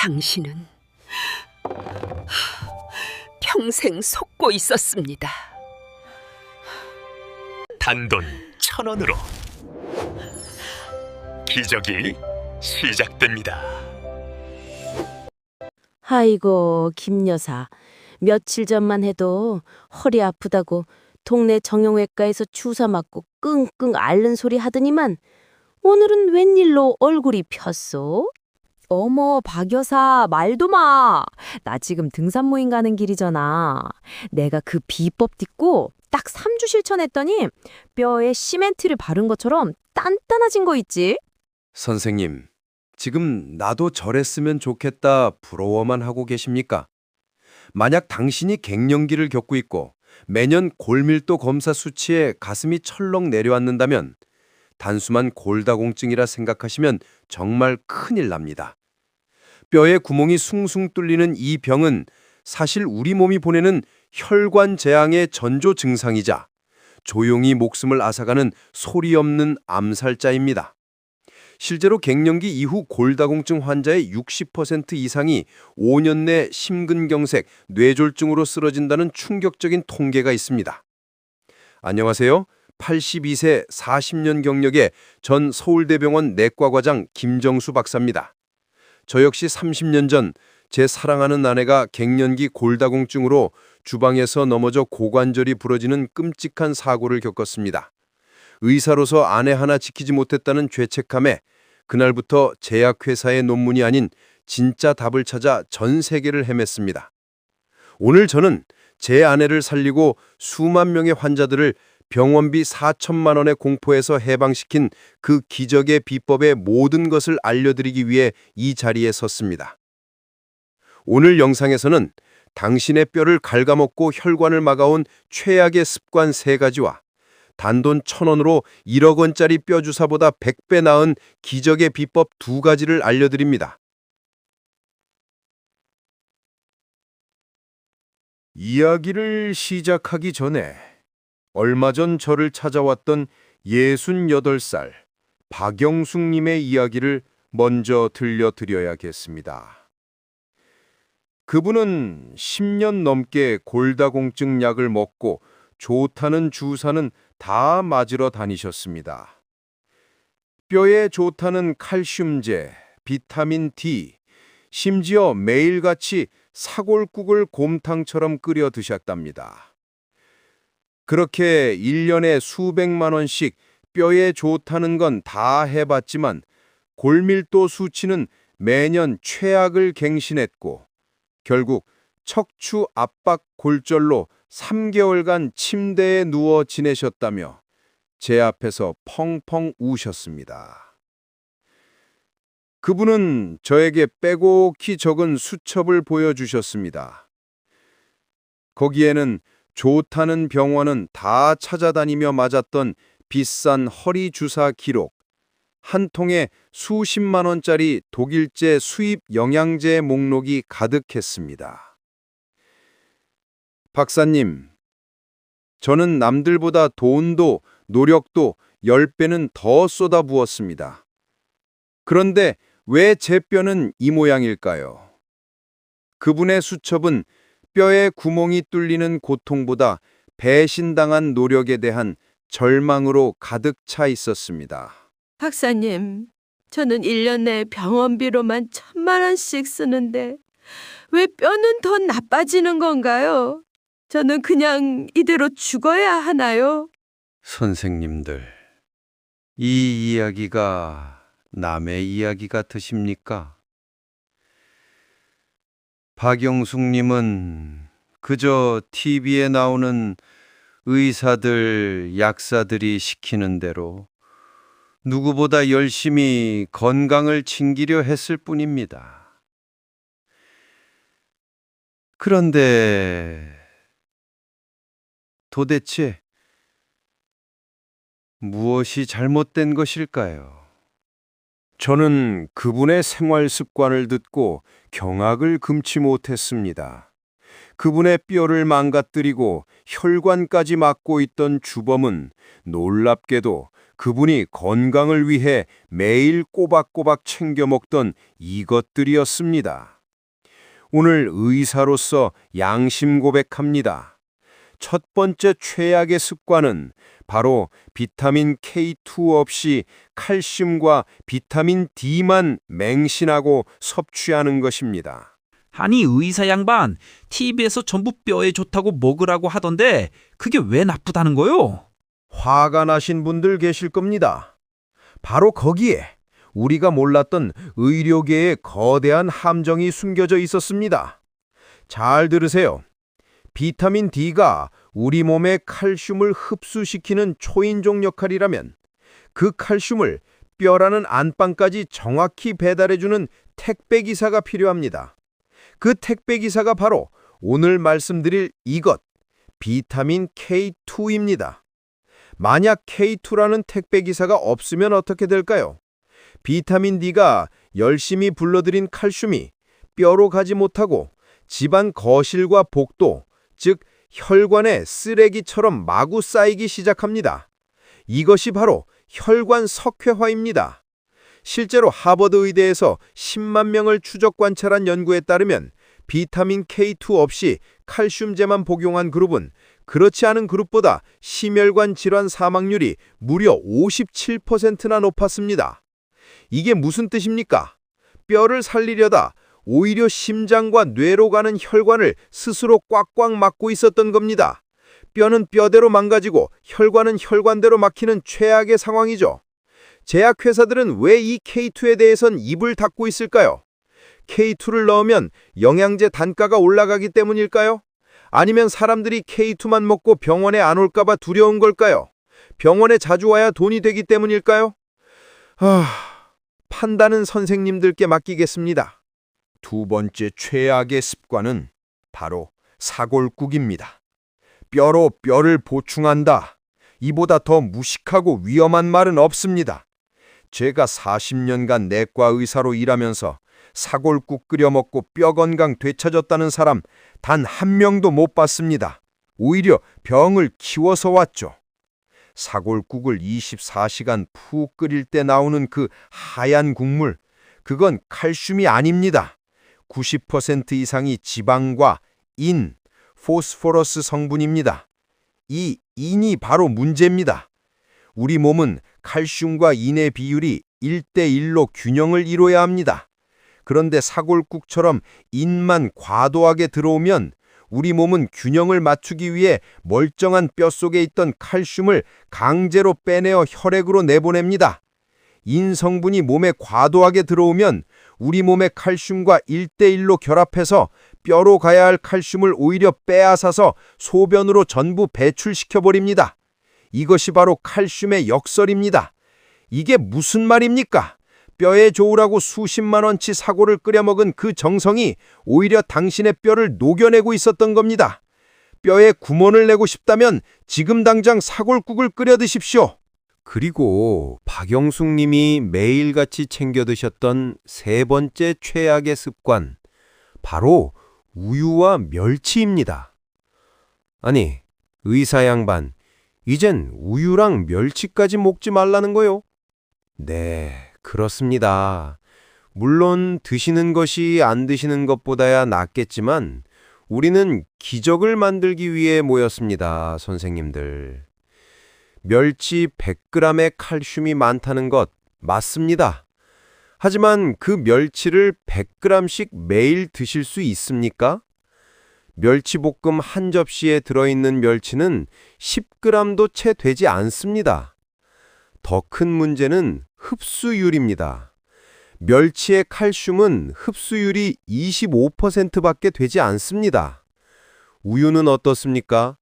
당신은 평생 속고 있었습니다. 단돈 1,000원으로 기적이 시작됩니다. 아이고, 김 여사. 며칠 전만 해도 허리 아프다고 동네 정형외과에서 주사 맞고 끙끙 앓는 소리 하더니만 오늘은 웬일로 얼굴이 폈소? 어머, 박 여사, 말도 마. 나 지금 등산 모임 가는 길이잖아. 내가 그 비법 딛고 딱 3주 실천했더니 뼈에 시멘트를 바른 것처럼 단단해진 거 있지? 선생님, 지금 나도 저랬으면 좋겠다 부러워만 하고 계십니까? 만약 당신이 갱년기를 겪고 있고 매년 골밀도 검사 수치에 가슴이 철렁 내려앉는다면 단숨한 골다공증이라 생각하시면 정말 큰일 납니다. 뼈에 구멍이 숭숭 뚫리는 이 병은 사실 우리 몸이 보내는 혈관 재앙의 전조 증상이자 조용히 목숨을 앗아가는 소리 없는 암살자입니다. 실제로 갱년기 이후 골다공증 환자의 60% 이상이 5년 내 심근경색, 뇌졸중으로 쓰러진다는 충격적인 통계가 있습니다. 안녕하세요. 82세 40년 경력의 전 서울대병원 내과과장 김정수 박사입니다. 저 역시 30년 전 제 사랑하는 아내가 갱년기 골다공증으로 주방에서 넘어져 고관절이 부러지는 끔찍한 사고를 겪었습니다. 의사로서 아내 하나 지키지 못했다는 죄책감에 그날부터 제약회사의 논문이 아닌 진짜 답을 찾아 전 세계를 헤맸습니다. 오늘 저는 제 아내를 살리고 수만 명의 환자들을 병원비 4천만 원의 공포에서 해방시킨 그 기적의 비법의 모든 것을 알려드리기 위해 이 자리에 섰습니다. 오늘 영상에서는 당신의 뼈를 갉아먹고 혈관을 막아온 최악의 습관 3가지와 단돈 1,000원으로 1억 원짜리 뼈 주사보다 100배 나은 기적의 비법 2가지를 알려드립니다. 이야기를 시작하기 전에 얼마 전 저를 찾아왔던 68살 박영숙님의 이야기를 먼저 들려드려야겠습니다. 그분은 10년 넘게 골다공증 약을 먹고 좋다는 주사는 다 맞으러 다니셨습니다. 뼈에 좋다는 칼슘제, 비타민 D, 심지어 매일같이 사골국을 곰탕처럼 끓여 드셨답니다. 그렇게 1년에 수백만 원씩 뼈에 좋다는 건 다 해봤지만 골밀도 수치는 매년 최악을 갱신했고 결국 척추 압박 골절로 3개월간 침대에 누워 지내셨다며 제 앞에서 펑펑 우셨습니다. 그분은 저에게 빼곡히 적은 수첩을 보여주셨습니다. 거기에는 좋다는 병원은 다 찾아다니며 맞았던 비싼 허리 주사 기록, 한 통에 수십만 원짜리 독일제 수입 영양제 목록이 가득했습니다. 박사님, 저는 남들보다 돈도 노력도 10배는 더 쏟아부었습니다. 그런데 왜 제 뼈는 이 모양일까요? 그분의 수첩은 뼈에 구멍이 뚫리는 고통보다 배신당한 노력에 대한 절망으로 가득 차 있었습니다. 박사님, 저는 1년 내 병원비로만 1,000만 원씩 쓰는데 왜 뼈는 더 나빠지는 건가요? 저는 그냥 이대로 죽어야 하나요? 선생님들, 이 이야기가 남의 이야기 같으십니까? 박영숙님은 그저 TV에 나오는 의사들, 약사들이 시키는 대로 누구보다 열심히 건강을 챙기려 했을 뿐입니다. 그런데 도대체 무엇이 잘못된 것일까요? 저는 그분의 생활 습관을 듣고 경악을 금치 못했습니다. 그분의 뼈를 망가뜨리고 혈관까지 막고 있던 주범은 놀랍게도 그분이 건강을 위해 매일 꼬박꼬박 챙겨 먹던 이것들이었습니다. 오늘 의사로서 양심 고백합니다. 첫 번째 최악의 습관은 바로 비타민 K2 없이 칼슘과 비타민 D만 맹신하고 섭취하는 것입니다. 아니 의사 양반, TV에서 전부 뼈에 좋다고 먹으라고 하던데 그게 왜 나쁘다는 거요? 화가 나신 분들 계실 겁니다. 바로 거기에 우리가 몰랐던 의료계의 거대한 함정이 숨겨져 있었습니다. 잘 들으세요. 비타민 D가 우리 몸의 칼슘을 흡수시키는 초인종 역할이라면 그 칼슘을 뼈라는 안방까지 정확히 배달해주는 택배기사가 필요합니다. 그 택배기사가 바로 오늘 말씀드릴 이것, 비타민 K2입니다. 만약 K2라는 택배기사가 없으면 어떻게 될까요? 비타민 D가 열심히 불러들인 칼슘이 뼈로 가지 못하고 집안 거실과 복도, 즉 혈관에 쓰레기처럼 마구 쌓이기 시작합니다. 이것이 바로 혈관 석회화입니다. 실제로 하버드 의대에서 10만 명을 추적 관찰한 연구에 따르면 비타민 K2 없이 칼슘제만 복용한 그룹은 그렇지 않은 그룹보다 심혈관 질환 사망률이 무려 57%나 높았습니다. 이게 무슨 뜻입니까? 뼈를 살리려다 오히려 심장과 뇌로 가는 혈관을 스스로 꽉꽉 막고 있었던 겁니다. 뼈는 뼈대로 망가지고 혈관은 혈관대로 막히는 최악의 상황이죠. 제약회사들은 왜 이 K2에 대해선 입을 닫고 있을까요? K2를 넣으면 영양제 단가가 올라가기 때문일까요? 아니면 사람들이 K2만 먹고 병원에 안 올까봐 두려운 걸까요? 병원에 자주 와야 돈이 되기 때문일까요? 판단은 선생님들께 맡기겠습니다. 두 번째 최악의 습관은 바로 사골국입니다. 뼈로 뼈를 보충한다. 이보다 더 무식하고 위험한 말은 없습니다. 제가 40년간 내과 의사로 일하면서 사골국 끓여 먹고 뼈 건강 되찾았다는 사람 단 한 명도 못 봤습니다. 오히려 병을 키워서 왔죠. 사골국을 24시간 푹 끓일 때 나오는 그 하얀 국물, 그건 칼슘이 아닙니다. 90% 이상이 지방과 인, 포스포러스 성분입니다. 이 인이 바로 문제입니다. 우리 몸은 칼슘과 인의 비율이 1대1로 균형을 이뤄야 합니다. 그런데 사골국처럼 인만 과도하게 들어오면 우리 몸은 균형을 맞추기 위해 멀쩡한 뼈 속에 있던 칼슘을 강제로 빼내어 혈액으로 내보냅니다. 인 성분이 몸에 과도하게 들어오면 우리 몸의 칼슘과 1대1로 결합해서 뼈로 가야 할 칼슘을 오히려 빼앗아서 소변으로 전부 배출시켜버립니다. 이것이 바로 칼슘의 역설입니다. 이게 무슨 말입니까? 뼈에 좋으라고 수십만 원치 사골을 끓여 먹은 그 정성이 오히려 당신의 뼈를 녹여내고 있었던 겁니다. 뼈에 구멍을 내고 싶다면 지금 당장 사골국을 끓여 드십시오. 그리고 박영숙 님이 매일같이 챙겨 드셨던 세 번째 최악의 습관, 바로 우유와 멸치입니다. 아니, 의사 양반, 이젠 우유랑 멸치까지 먹지 말라는 거요? 네, 그렇습니다. 물론 드시는 것이 안 드시는 것보다야 낫겠지만 우리는 기적을 만들기 위해 모였습니다, 선생님들. 멸치 100g의 칼슘이 많다는 것 맞습니다. 하지만 그 멸치를 100g씩 매일 드실 수 있습니까? 멸치볶음 한 접시에 들어있는 멸치는 10g도 채 되지 않습니다. 더 큰 문제는 흡수율입니다. 멸치의 칼슘은 흡수율이 25%밖에 되지 않습니다. 우유는 어떻습니까?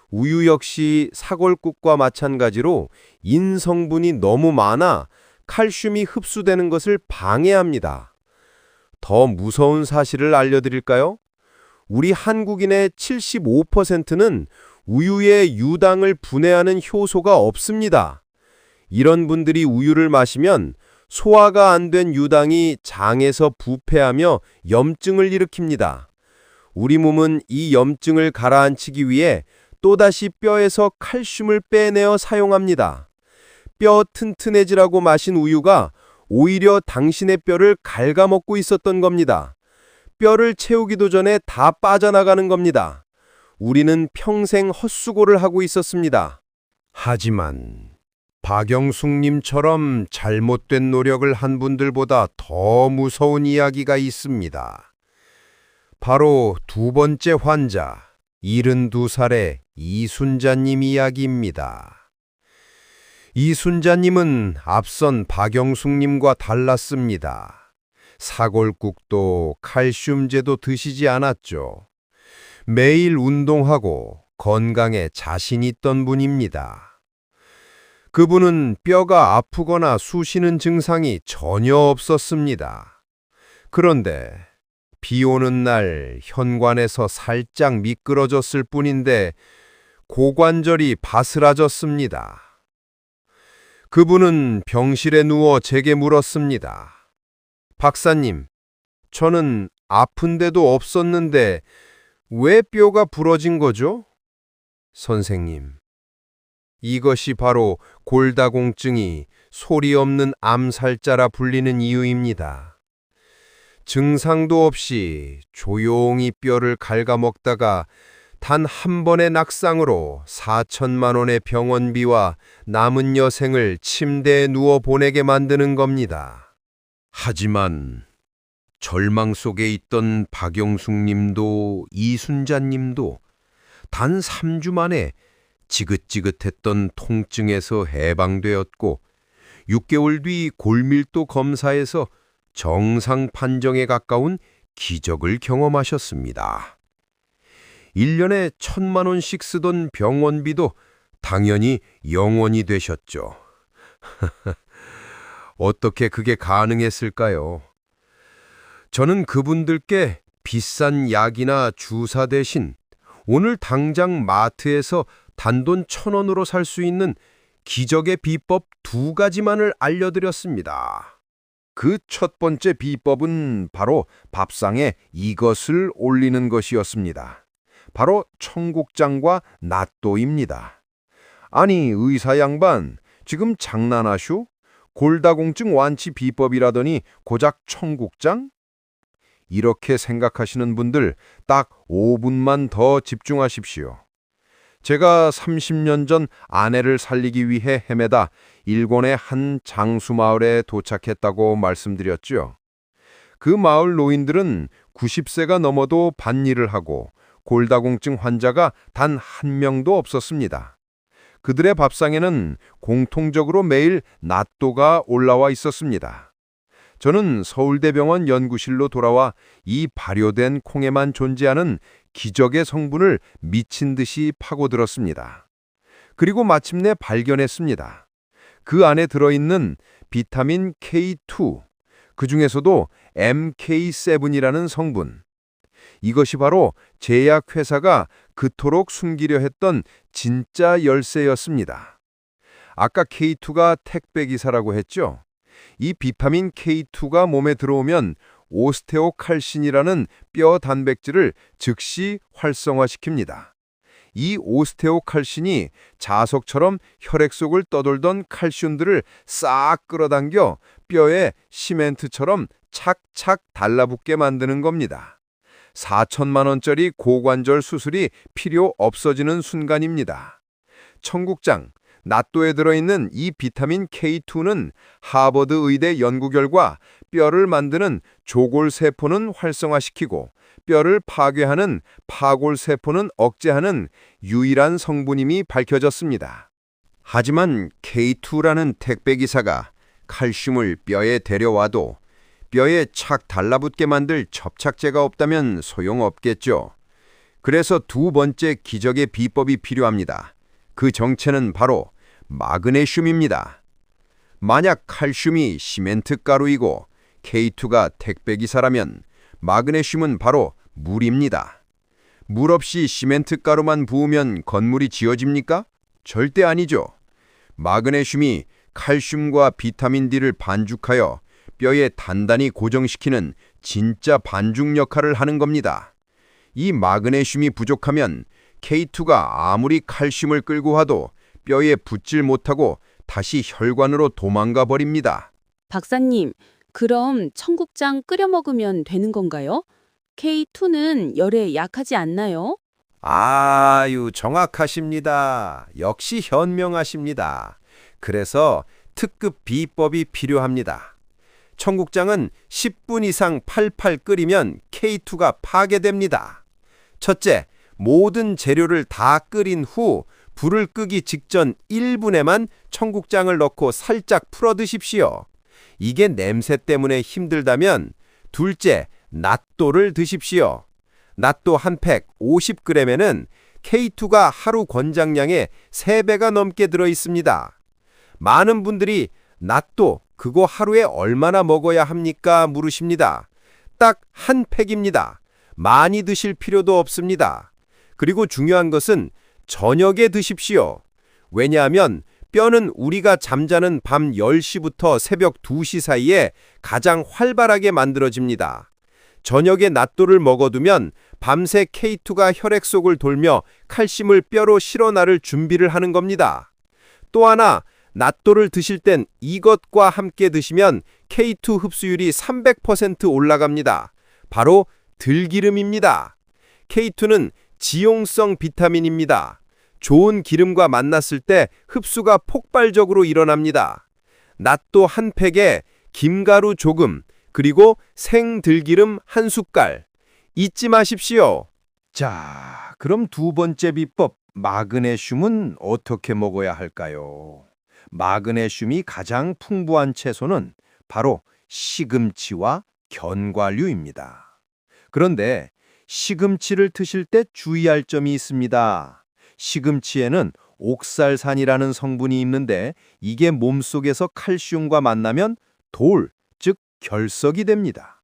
우유 역시 사골국과 마찬가지로 인 성분이 너무 많아 칼슘이 흡수되는 것을 방해합니다. 더 무서운 사실을 알려드릴까요? 우리 한국인의 75%는 우유에 유당을 분해하는 효소가 없습니다. 이런 분들이 우유를 마시면 소화가 안 된 유당이 장에서 부패하며 염증을 일으킵니다. 우리 몸은 이 염증을 가라앉히기 위해 또다시 뼈에서 칼슘을 빼내어 사용합니다. 뼈 튼튼해지라고 마신 우유가 오히려 당신의 뼈를 갉아먹고 있었던 겁니다. 뼈를 채우기도 전에 다 빠져나가는 겁니다. 우리는 평생 헛수고를 하고 있었습니다. 하지만 박영숙님처럼 잘못된 노력을 한 분들보다 더 무서운 이야기가 있습니다. 바로 두 번째 환자, 72살의 이순자님 이야기입니다. 이순자님은 앞선 박영숙님과 달랐습니다. 사골국도 칼슘제도 드시지 않았죠. 매일 운동하고 건강에 자신 있던 분입니다. 그분은 뼈가 아프거나 쑤시는 증상이 전혀 없었습니다. 그런데 비 오는 날 현관에서 살짝 미끄러졌을 뿐인데 고관절이 바스라졌습니다. 그분은 병실에 누워 제게 물었습니다. 박사님, 저는 아픈 데도 없었는데 왜 뼈가 부러진 거죠? 선생님, 이것이 바로 골다공증이 소리 없는 암살자라 불리는 이유입니다. 증상도 없이 조용히 뼈를 갉아먹다가 단 한 번의 낙상으로 4천만 원의 병원비와 남은 여생을 침대에 누워 보내게 만드는 겁니다. 하지만 절망 속에 있던 박영숙님도 이순자님도 단 3주 만에 지긋지긋했던 통증에서 해방되었고 6개월 뒤 골밀도 검사에서 정상 판정에 가까운 기적을 경험하셨습니다. 1년에 1,000만 원씩 쓰던 병원비도 당연히 0원이 되셨죠. 어떻게 그게 가능했을까요? 저는 그분들께 비싼 약이나 주사 대신 오늘 당장 마트에서 단돈 1,000원으로 살 수 있는 기적의 비법 2가지만을 알려드렸습니다. 그 첫 번째 비법은 바로 밥상에 이것을 올리는 것이었습니다. 바로 청국장과 낫또입니다. 아니, 의사 양반, 지금 장난하쇼? 골다공증 완치 비법이라더니 고작 청국장? 이렇게 생각하시는 분들 딱 5분만 더 집중하십시오. 제가 30년 전 아내를 살리기 위해 헤매다 일본의 한 장수마을에 도착했다고 말씀드렸죠. 그 마을 노인들은 90세가 넘어도 밭일을 하고 골다공증 환자가 단 한 명도 없었습니다. 그들의 밥상에는 공통적으로 매일 낫또가 올라와 있었습니다. 저는 서울대병원 연구실로 돌아와 이 발효된 콩에만 존재하는 기적의 성분을 미친 듯이 파고들었습니다. 그리고 마침내 발견했습니다. 그 안에 들어있는 비타민 K2, 그 중에서도 MK7이라는 성분. 이것이 바로 제약회사가 그토록 숨기려 했던 진짜 열쇠였습니다. 아까 K2가 택배기사라고 했죠? 이 비타민 K2가 몸에 들어오면 오스테오칼신이라는 뼈 단백질을 즉시 활성화시킵니다. 이 오스테오칼신이 자석처럼 혈액 속을 떠돌던 칼슘들을 싹 끌어당겨 뼈에 시멘트처럼 착착 달라붙게 만드는 겁니다. 4천만 원짜리 고관절 수술이 필요 없어지는 순간입니다. 청국장, 낫또에 들어있는 이 비타민 K2는 하버드 의대 연구 결과 뼈를 만드는 조골세포는 활성화시키고 뼈를 파괴하는 파골세포는 억제하는 유일한 성분임이 밝혀졌습니다. 하지만 K2라는 택배기사가 칼슘을 뼈에 데려와도 뼈에 착 달라붙게 만들 접착제가 없다면 소용없겠죠. 그래서 두 번째 기적의 비법이 필요합니다. 그 정체는 바로 마그네슘입니다. 만약 칼슘이 시멘트 가루이고 K2가 택배기사라면 마그네슘은 바로 물입니다. 물 없이 시멘트 가루만 부으면 건물이 지어집니까? 절대 아니죠. 마그네슘이 칼슘과 비타민 D를 반죽하여 뼈에 단단히 고정시키는 진짜 반죽 역할을 하는 겁니다. 이 마그네슘이 부족하면 K2가 아무리 칼슘을 끌고 와도 뼈에 붙질 못하고 다시 혈관으로 도망가 버립니다. 박사님, 그럼 청국장 끓여 먹으면 되는 건가요? K2는 열에 약하지 않나요? 아유, 정확하십니다. 역시 현명하십니다. 그래서 특급 비법이 필요합니다. 청국장은 10분 이상 팔팔 끓이면 K2가 파괴됩니다. 첫째, 모든 재료를 다 끓인 후 불을 끄기 직전 1분에만 청국장을 넣고 살짝 풀어 드십시오. 이게 냄새 때문에 힘들다면 둘째, 낫또를 드십시오. 낫또 한 팩 50g에는 K2가 하루 권장량의 3배가 넘게 들어 있습니다. 많은 분들이 낫또 그거 하루에 얼마나 먹어야 합니까? 물으십니다. 딱 한 팩입니다. 많이 드실 필요도 없습니다. 그리고 중요한 것은 저녁에 드십시오. 왜냐하면 뼈는 우리가 잠자는 밤 10시부터 새벽 2시 사이에 가장 활발하게 만들어집니다. 저녁에 낫또를 먹어두면 밤새 K2가 혈액 속을 돌며 칼슘을 뼈로 실어나를 준비를 하는 겁니다. 또 하나, 낫또를 드실 땐 이것과 함께 드시면 K2 흡수율이 300% 올라갑니다. 바로 들기름입니다. K2는 지용성 비타민입니다. 좋은 기름과 만났을 때 흡수가 폭발적으로 일어납니다. 낫또 한 팩에 김가루 조금, 그리고 생들기름 한 숟갈. 잊지 마십시오. 자, 그럼 두 번째 비법, 마그네슘은 어떻게 먹어야 할까요? 마그네슘이 가장 풍부한 채소는 바로 시금치와 견과류입니다. 그런데 시금치를 드실 때 주의할 점이 있습니다. 시금치에는 옥살산이라는 성분이 있는데 이게 몸속에서 칼슘과 만나면 돌, 즉 결석이 됩니다.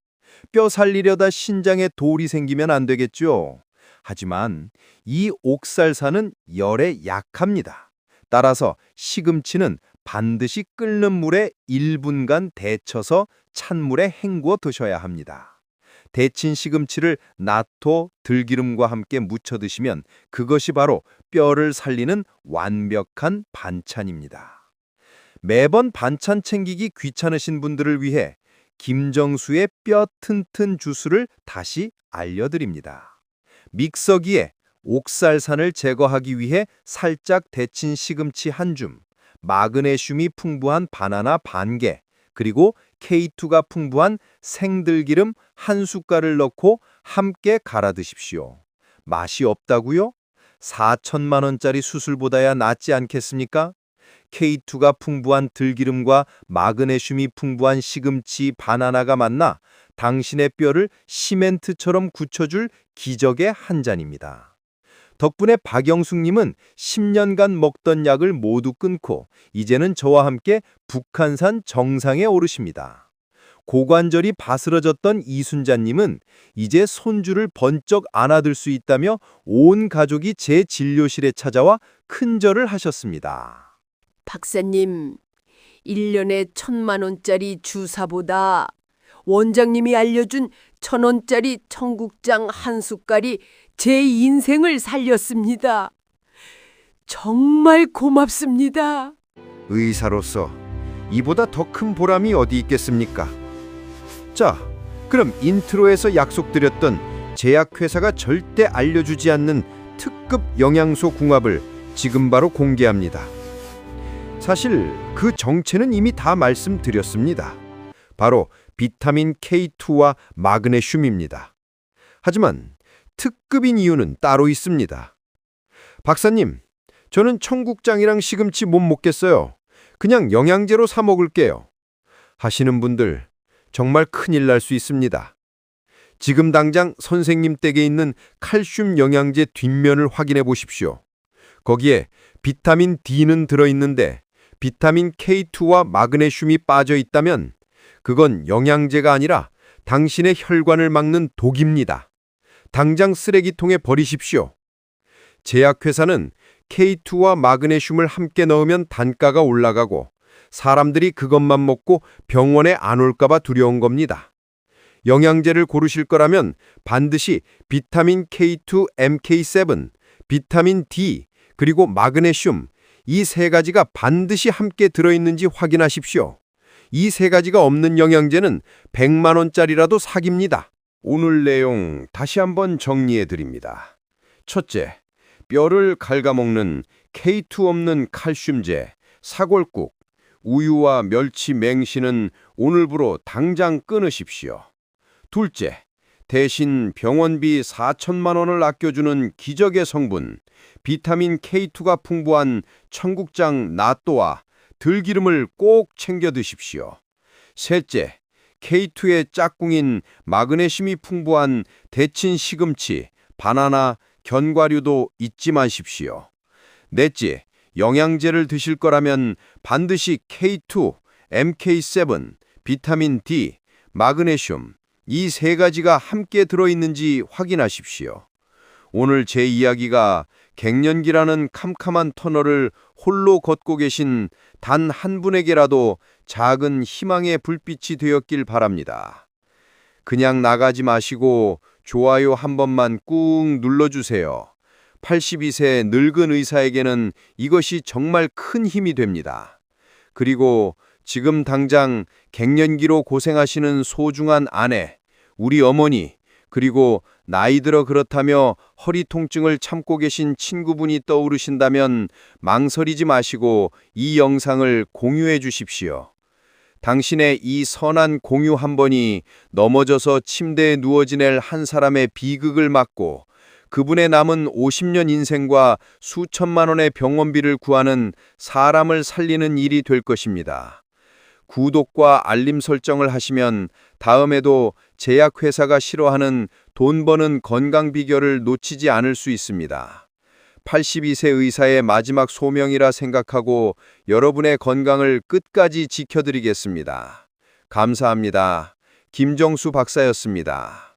뼈 살리려다 신장에 돌이 생기면 안 되겠죠. 하지만 이 옥살산은 열에 약합니다. 따라서 시금치는 반드시 끓는 물에 1분간 데쳐서 찬물에 헹구어 드셔야 합니다. 데친 시금치를 낫또, 들기름과 함께 무쳐 드시면 그것이 바로 뼈를 살리는 완벽한 반찬입니다. 매번 반찬 챙기기 귀찮으신 분들을 위해 김정수의 뼈 튼튼 주스를 다시 알려드립니다. 믹서기에 옥살산을 제거하기 위해 살짝 데친 시금치 한 줌, 마그네슘이 풍부한 바나나 반 개, 그리고 K2가 풍부한 생들기름 한 숟갈을 넣고 함께 갈아 드십시오. 맛이 없다고요? 4천만 원짜리 수술보다야 낫지 않겠습니까? K2가 풍부한 들기름과 마그네슘이 풍부한 시금치, 바나나가 만나 당신의 뼈를 시멘트처럼 굳혀줄 기적의 한 잔입니다. 덕분에 박영숙님은 10년간 먹던 약을 모두 끊고 이제는 저와 함께 북한산 정상에 오르십니다. 고관절이 바스러졌던 이순자님은 이제 손주를 번쩍 안아들 수 있다며 온 가족이 제 진료실에 찾아와 큰절을 하셨습니다. 박사님, 1년에 1,000만 원짜리 주사보다 원장님이 알려준 1,000원짜리 청국장 한 숟갈이 제 인생을 살렸습니다. 정말 고맙습니다. 의사로서 이보다 더 큰 보람이 어디 있겠습니까? 자, 그럼 인트로에서 약속드렸던 제약회사가 절대 알려주지 않는 특급 영양소 궁합을 지금 바로 공개합니다. 사실 그 정체는 이미 다 말씀드렸습니다. 바로 비타민 K2와 마그네슘입니다. 하지만 특급인 이유는 따로 있습니다. 박사님, 저는 청국장이랑 시금치 못 먹겠어요. 그냥 영양제로 사 먹을게요. 하시는 분들 정말 큰일 날 수 있습니다. 지금 당장 선생님 댁에 있는 칼슘 영양제 뒷면을 확인해 보십시오. 거기에 비타민 D는 들어있는데 비타민 K2와 마그네슘이 빠져 있다면 그건 영양제가 아니라 당신의 혈관을 막는 독입니다. 당장 쓰레기통에 버리십시오. 제약회사는 K2와 마그네슘을 함께 넣으면 단가가 올라가고 사람들이 그것만 먹고 병원에 안 올까 봐 두려운 겁니다. 영양제를 고르실 거라면 반드시 비타민 K2, MK7, 비타민 D, 그리고 마그네슘, 이 세 가지가 반드시 함께 들어있는지 확인하십시오. 이 세 가지가 없는 영양제는 100만 원짜리라도 사기입니다. 오늘 내용 다시 한번 정리해 드립니다. 첫째, 뼈를 갉아먹는 K2 없는 칼슘제, 사골국, 우유와 멸치 맹신은 오늘부로 당장 끊으십시오. 둘째, 대신 병원비 4천만 원을 아껴주는 기적의 성분, 비타민 K2가 풍부한 청국장 나또와 들기름을 꼭 챙겨 드십시오. 셋째, K2의 짝꿍인 마그네슘이 풍부한 데친 시금치, 바나나, 견과류도 잊지 마십시오. 넷째, 영양제를 드실 거라면 반드시 K2, MK7, 비타민 D, 마그네슘, 이 세 가지가 함께 들어있는지 확인하십시오. 오늘 제 이야기가 갱년기라는 캄캄한 터널을 홀로 걷고 계신 단 한 분에게라도 작은 희망의 불빛이 되었길 바랍니다. 그냥 나가지 마시고 좋아요 한 번만 꾹 눌러주세요. 82세 늙은 의사에게는 이것이 정말 큰 힘이 됩니다. 그리고 지금 당장 갱년기로 고생하시는 소중한 아내, 우리 어머니, 그리고 나이 들어 그렇다며 허리 통증을 참고 계신 친구분이 떠오르신다면 망설이지 마시고 이 영상을 공유해 주십시오. 당신의 이 선한 공유 한 번이 넘어져서 침대에 누워 지낼 한 사람의 비극을 막고 그분의 남은 50년 인생과 수천만 원의 병원비를 구하는 사람을 살리는 일이 될 것입니다. 구독과 알림 설정을 하시면 다음에도 제약회사가 싫어하는 돈 버는 건강 비결을 놓치지 않을 수 있습니다. 82세 의사의 마지막 소명이라 생각하고 여러분의 건강을 끝까지 지켜드리겠습니다. 감사합니다. 김정수 박사였습니다.